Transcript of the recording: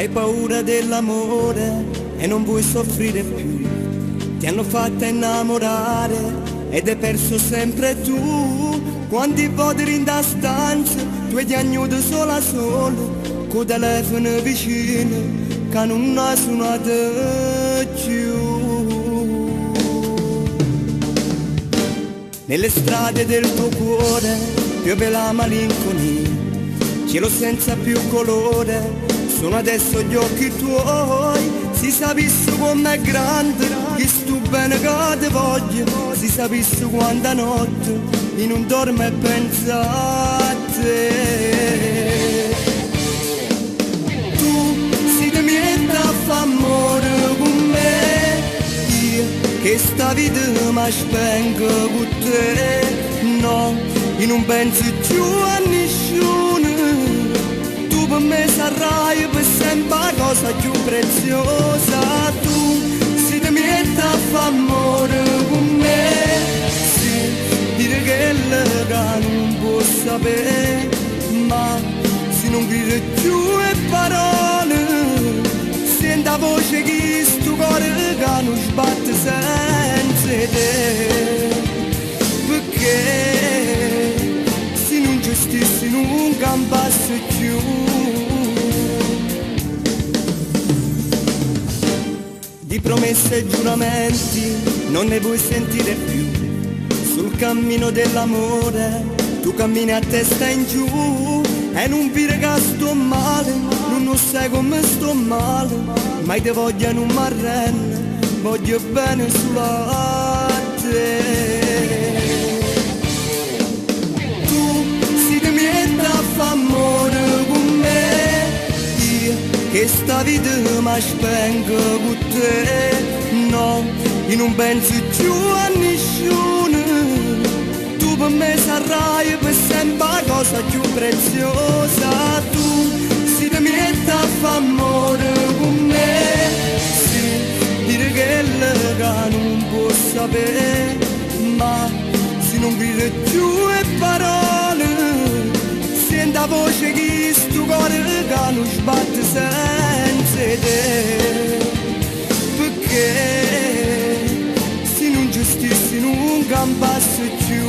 Hai paura dell'amore e non vuoi soffrire più. Ti hanno fatta innamorare ed hai perso sempre tu. Quanti voti in da stanza, tu hai agnuto sola solo, con telefono vicino, che non ha suonato più. Nelle strade del tuo cuore piove la malinconia, cielo senza più colore, sono adesso gli occhi tuoi. Si sapesse com'è grande, che stu bene che ti voglio, si sapesse quanta notte in un dorme e pensa a te. Tu si ti metti a fa amore con me, io che sta vita mi spengo con te. No, io non penso più a nessuno, tu per me sarai per sempre la cosa più preziosa. Tu si ti metti a fa amore con me, sì, dire che l'ega non può sapere, ma se non grida più le parole, senti la voce che sto cuore che non sbatte senza te. Perché se non gestissi non campassi più. Di promesse e giuramenti non ne vuoi sentire più. Sul cammino dell'amore tu cammini a testa in giù e non dire che sto male, non sai come sto male, mai te voglio non m'arrende, voglio bene solo a te. Tu si ti metti a fa amore con me, io che sta vita mi spengo con te. No, io non penso più a nessuno, tu per me sarai per sempre la cosa più preziosa. Tu si ti metti a fa amore con me, sì, dire che l'ega non può sapere, ma se non grida più le parole, senti la voce che sto cuore che non sbatte senza te. Perché se non gestissi non campassi più.